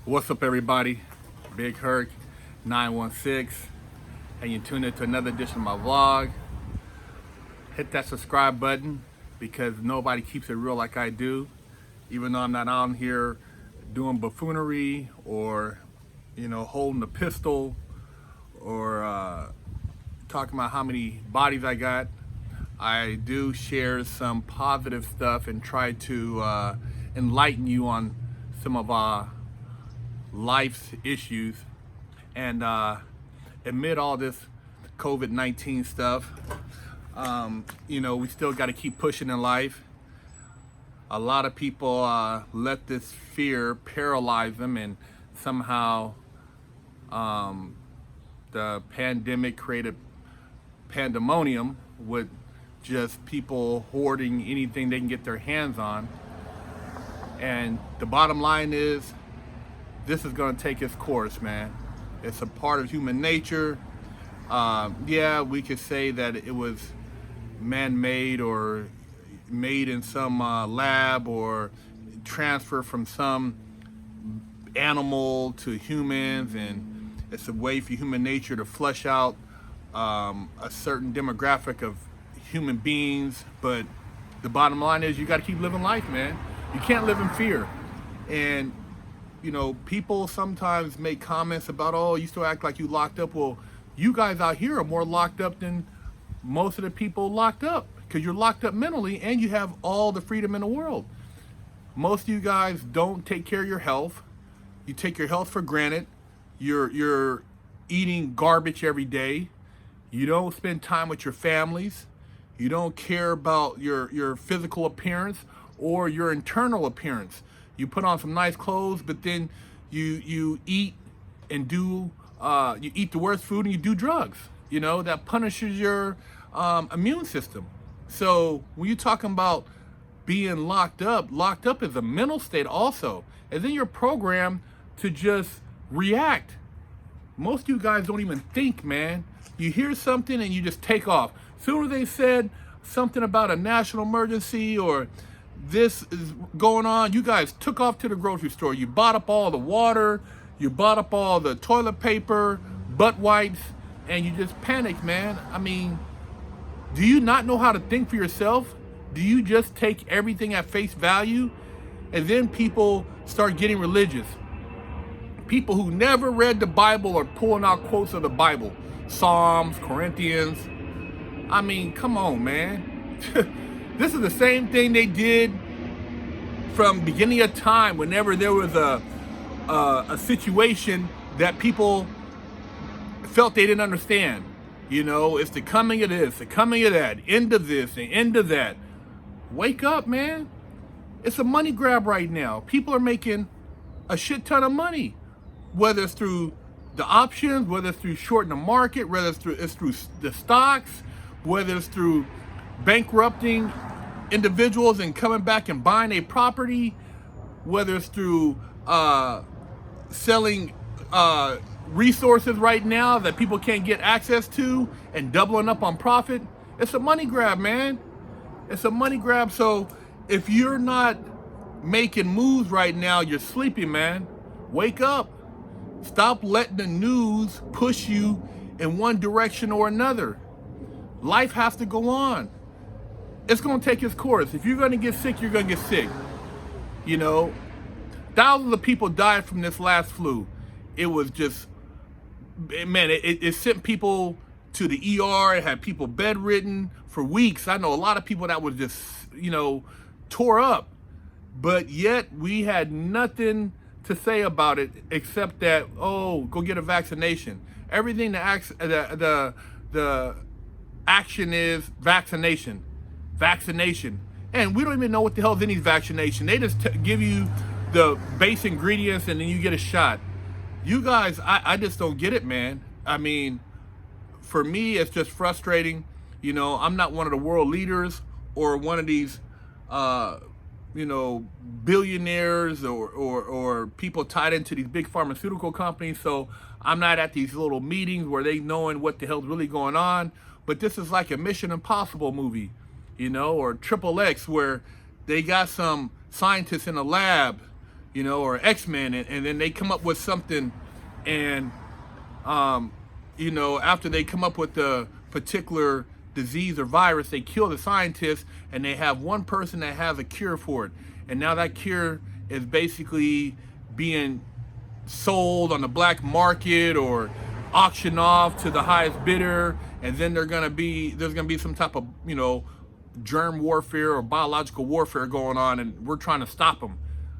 What's up, everybody? Big Herc 916, and you tune in to another edition of my vlog. Hit that subscribe button because nobody keeps it real like I do. Even though I'm not out here doing buffoonery or, holding a pistol or talking about how many bodies I got, I do share some positive stuff and try to enlighten you on some of life's issues. And amid all this COVID-19 stuff, we still got to keep pushing in life. A lot of people let this fear paralyze them, and somehow the pandemic created pandemonium with just people hoarding anything they can get their hands on. And the bottom line is, this is going to take its course, man. It's a part of human nature. Yeah, we could say that it was man-made or made in some lab or transfer from some animal to humans, and it's a way for human nature to flesh out a certain demographic of human beings. But the bottom line is, you got to keep living life, man. You can't live in fear. And people sometimes make comments about, oh, you still act like you locked up. Well, you guys out here are more locked up than most of the people locked up, because you're locked up mentally and you have all the freedom in the world. Most of you guys don't take care of your health. You take your health for granted. You're eating garbage every day. You don't spend time with your families. You don't care about your physical appearance or your internal appearance. You put on some nice clothes, but then you eat and you eat the worst food and you do drugs. That punishes your immune system. So when you're talking about being locked up is a mental state also. And then you're programmed to just react. Most of you guys don't even think, man. You hear something and you just take off. Soon as they said something about a national emergency or this is going on, you guys took off to the grocery store. You bought up all the water, you bought up all the toilet paper, butt wipes, and you just panicked, man. I mean, do you not know how to think for yourself? Do you just take everything at face value? And then people start getting religious. People who never read the Bible are pulling out quotes of the Bible. Psalms, Corinthians. I mean, come on, man. This is the same thing they did from beginning of time. Whenever there was a situation that people felt they didn't understand. It's the coming of this, the coming of that, end of this, the end of that. Wake up, man. It's a money grab right now. People are making a shit ton of money, whether it's through the options, whether it's through shorting the market, whether it's through the stocks, whether it's through bankrupting individuals and coming back and buying a property, whether it's through selling resources right now that people can't get access to and doubling up on profit. It's a money grab, man. It's a money grab. So if you're not making moves right now, you're sleeping, man. Wake up. Stop letting the news push you in one direction or another. Life has to go on. It's going to take its course. If you're going to get sick, you're going to get sick. Thousands of people died from this last flu. It was just, man, it sent people to the ER. It had people bedridden for weeks. I know a lot of people that was just, tore up. But yet we had nothing to say about it except that, oh, go get a vaccination. Everything the action is vaccination. Vaccination. And we don't even know what the hell is in these vaccinations. They just give you the base ingredients and then you get a shot. You guys, I just don't get it, man. I mean, for me, it's just frustrating. I'm not one of the world leaders or one of these, billionaires or people tied into these big pharmaceutical companies. So I'm not at these little meetings where they knowing what the hell's really going on. But this is like a Mission Impossible movie. or Triple X, where they got some scientists in a lab, or X-Men, and then they come up with something, and after they come up with the particular disease or virus, they kill the scientists, and they have one person that has a cure for it, and now that cure is basically being sold on the black market or auctioned off to the highest bidder, and then there's gonna be some type of germ warfare or biological warfare going on, and we're trying to stop them.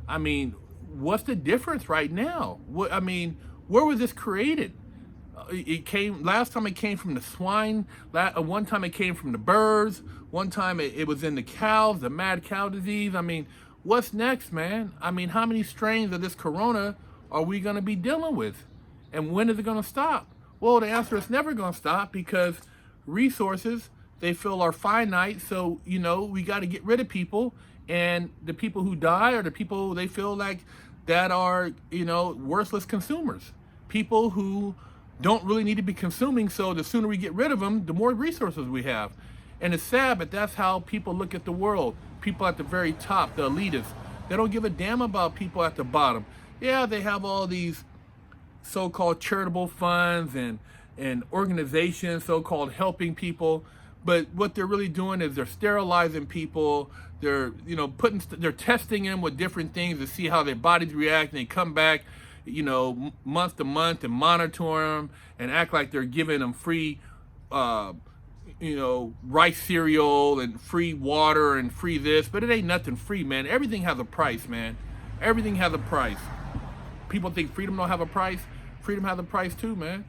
I mean, what's the difference right now? Where was this created? Last time it came from the swine, one time it came from the birds, one time it was in the cows, the mad cow disease. What's next, man? How many strains of this corona are we going to be dealing with? And when is it going to stop? Well, the answer is never going to stop, because resources, they feel, are finite. So, we got to get rid of people, and the people who die are the people they feel like that are, worthless consumers. People who don't really need to be consuming, so the sooner we get rid of them, the more resources we have. And it's sad, but that's how people look at the world. People at the very top, the elitists, they don't give a damn about people at the bottom. Yeah, they have all these so-called charitable funds and organizations so-called helping people, but what they're really doing is they're sterilizing people. They're they're testing them with different things to see how their bodies react, and they come back month to month and monitor them and act like they're giving them free rice cereal and free water and free this, but it ain't nothing free, man. Everything has a price, man. Everything has a price. People think freedom don't have a price. Freedom has a price too, man.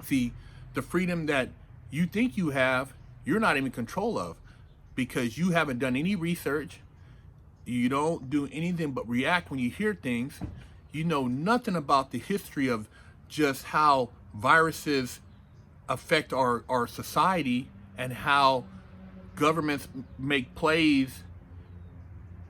See, the freedom that you think you have, you're not even in control of, because you haven't done any research. You don't do anything but react when you hear things. You know nothing about the history of just how viruses affect our society, and how governments make plays,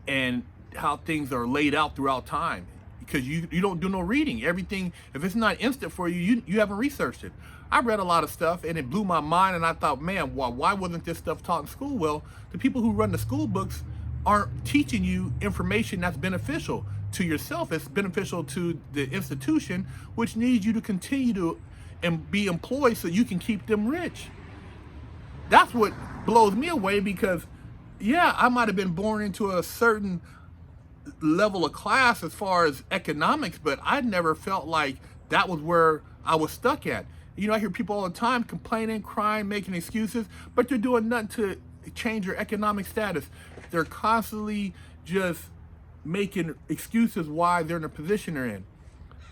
and how things are laid out throughout time. Because you don't do no reading. Everything, if it's not instant for you, you haven't researched it. I read a lot of stuff, and it blew my mind, and I thought, man, why wasn't this stuff taught in school? Well, the people who run the school books aren't teaching you information that's beneficial to yourself. It's beneficial to the institution, which needs you to continue to and be employed so you can keep them rich. That's what blows me away, because yeah, I might have been born into a certain level of class as far as economics, but I never felt like that was where I was stuck at. I hear people all the time complaining, crying, making excuses, but they're doing nothing to change their economic status. They're constantly just making excuses why they're in the position they're in.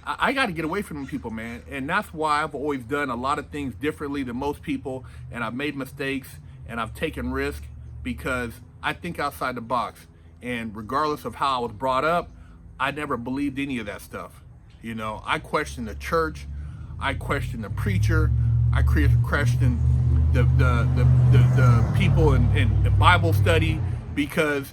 I got to get away from them people, man. And that's why I've always done a lot of things differently than most people, and I've made mistakes, and I've taken risks, because I think outside the box. And regardless of how I was brought up, I never believed any of that stuff. I questioned the church, I questioned the preacher, I questioned the people in Bible study, because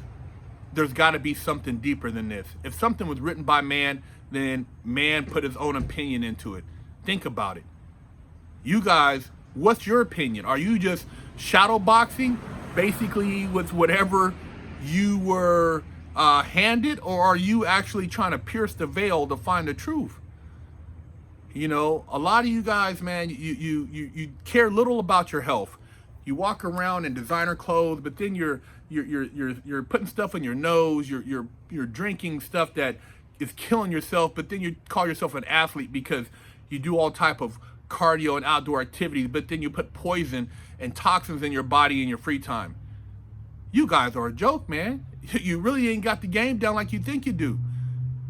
there's got to be something deeper than this. If something was written by man, then man put his own opinion into it. Think about it. You guys, what's your opinion? Are you just shadow boxing, basically, with whatever you were handed, or are you actually trying to pierce the veil to find the truth? A lot of you guys, man, you care little about your health. You walk around in designer clothes, but then you're putting stuff in your nose. You're drinking stuff that is killing yourself, but then you call yourself an athlete because you do all type of cardio and outdoor activities, but then you put poison and toxins in your body in your free time. You guys are a joke, man. You really ain't got the game down like you think you do.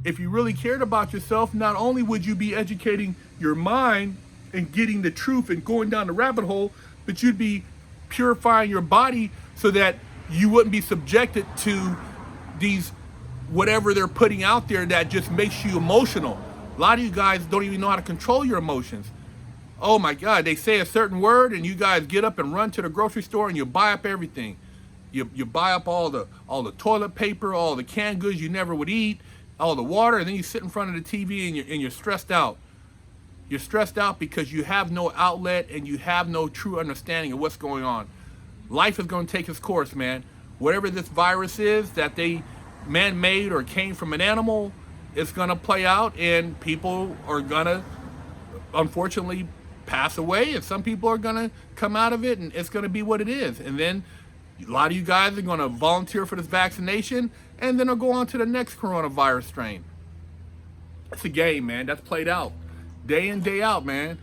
If you really cared about yourself, not only would you be educating your mind and getting the truth and going down the rabbit hole, but you'd be purifying your body so that you wouldn't be subjected to these whatever they're putting out there that just makes you emotional. A lot of you guys don't even know how to control your emotions. Oh my God, they say a certain word and you guys get up and run to the grocery store and you buy up everything. You buy up all the toilet paper, all the canned goods you never would eat, all the water, and then you sit in front of the TV and you're stressed out. You're stressed out because you have no outlet and you have no true understanding of what's going on. Life is going to take its course, man. Whatever this virus is that they man-made or came from an animal, it's going to play out, and people are going to unfortunately pass away, and some people are going to come out of it, and it's going to be what it is. And then a lot of you guys are going to volunteer for this vaccination, and then they'll go on to the next coronavirus strain. It's a game, man. That's played out day in, day out, man.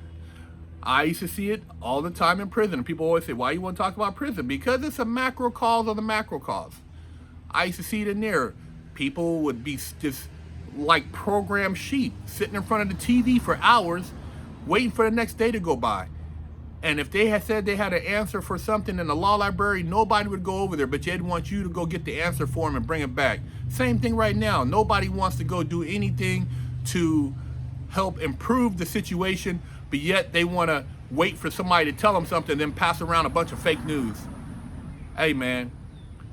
I used to see it all the time in prison. People always say, why you want to talk about prison? Because it's a macro cause of the macro cause. I used to see it in there. People would be just like programmed sheep, sitting in front of the TV for hours, waiting for the next day to go by. And if they had said they had an answer for something in the law library, nobody would go over there, but they'd want you to go get the answer for them and bring it back. Same thing right now. Nobody wants to go do anything to help improve the situation, but yet they want to wait for somebody to tell them something, then pass around a bunch of fake news. Hey, man,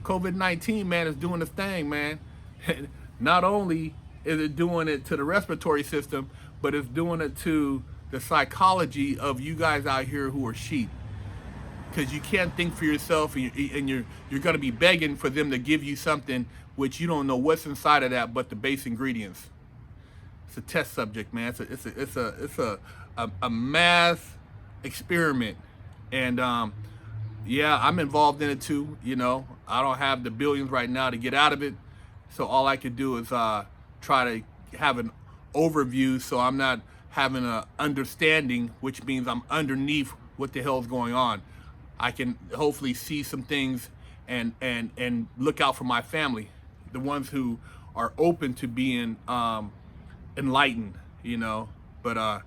COVID-19, man, is doing its thing, man. Not only is it doing it to the respiratory system, but it's doing it to the psychology of you guys out here who are sheep. Because you can't think for yourself, and you're going to be begging for them to give you something which you don't know what's inside of that but the base ingredients. It's a test subject, man. It's a mass experiment, and yeah, I'm involved in it too. You know, I don't have the billions right now to get out of it, so all I could do is try to have an overview, so I'm not having an understanding, which means I'm underneath what the hell is going on. I can hopefully see some things and look out for my family, the ones who are open to being enlightened, you know. But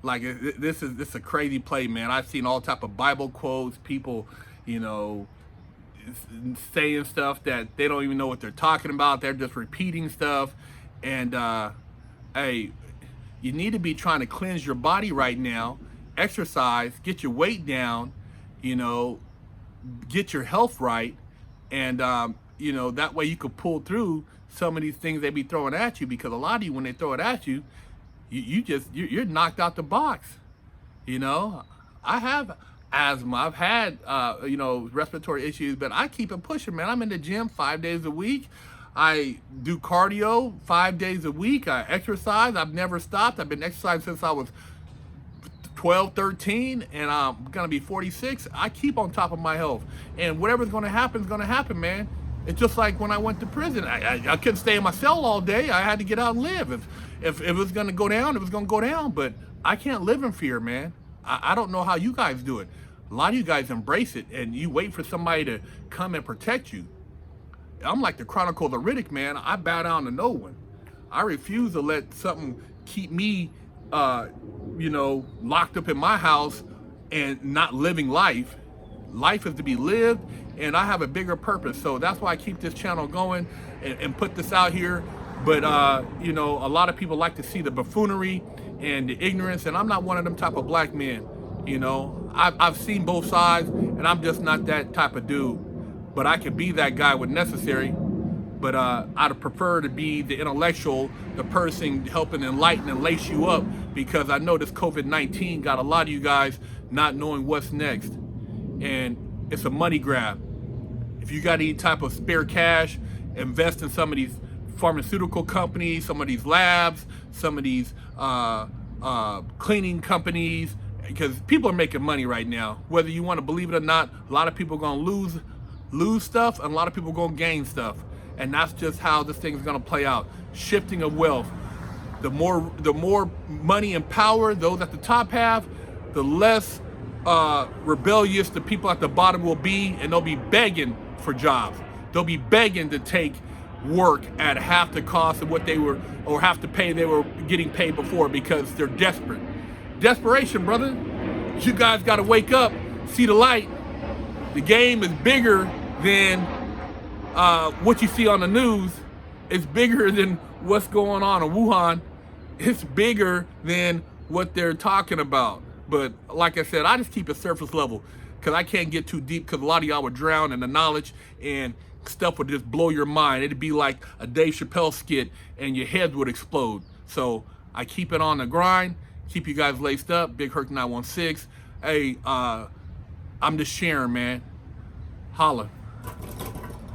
like this is a crazy play, man. I've seen all type of Bible quotes, people, you know, saying stuff that they don't even know what they're talking about. They're just repeating stuff. And hey, you need to be trying to cleanse your body right now, exercise, get your weight down, you know, get your health right, and you know, that way you could pull through some of these things they be throwing at you, because a lot of you, when they throw it at you, you're knocked out the box. You know, I have asthma, I've had you know, respiratory issues, but I keep it pushing, man. I'm in the gym 5 days a week. I do cardio 5 days a week. I exercise. I've never stopped. I've been exercising since I was 12, 13, and I'm gonna be 46. I keep on top of my health, and whatever's gonna happen is gonna happen, man. It's just like when I went to prison. I couldn't stay in my cell all day. I had to get out and live. If it was gonna go down, it was gonna go down. But I can't live in fear, man. I don't know how you guys do it. A lot of you guys embrace it, and you wait for somebody to come and protect you. I'm like the Chronicle of Riddick, man. I bow down to no one. I refuse to let something keep me, you know, locked up in my house and not living life. Life is to be lived, and I have a bigger purpose. So that's why I keep this channel going and put this out here. But, you know, a lot of people like to see the buffoonery and the ignorance, and I'm not one of them type of black men. You know, I've seen both sides, and I'm just not that type of dude. But I could be that guy when necessary. But I'd prefer to be the intellectual, the person helping enlighten and lace you up, because I know this COVID-19 got a lot of you guys not knowing what's next. And it's a money grab. If you got any type of spare cash, invest in some of these pharmaceutical companies, some of these labs, some of these cleaning companies, because people are making money right now. Whether you want to believe it or not, a lot of people are going to lose stuff, and a lot of people are going to gain stuff. And that's just how this thing is going to play out. Shifting of wealth. The more money and power those at the top have, the less rebellious the people at the bottom will be, and they'll be begging for jobs. They'll be begging to take work at half the cost of what they were, or half the pay they were getting paid before, because they're desperate. Desperation, brother. You guys got to wake up, see the light. The game is bigger than what you see on the news. It's bigger than what's going on in Wuhan. It's bigger than what they're talking about. But like I said, I just keep it surface level, because I can't get too deep, because a lot of y'all would drown in the knowledge, and stuff would just blow your mind. It'd be like a Dave Chappelle skit, and your head would explode. So I keep it on the grind, keep you guys laced up. Big Herc 916. Hey, I'm just sharing, man. Holla.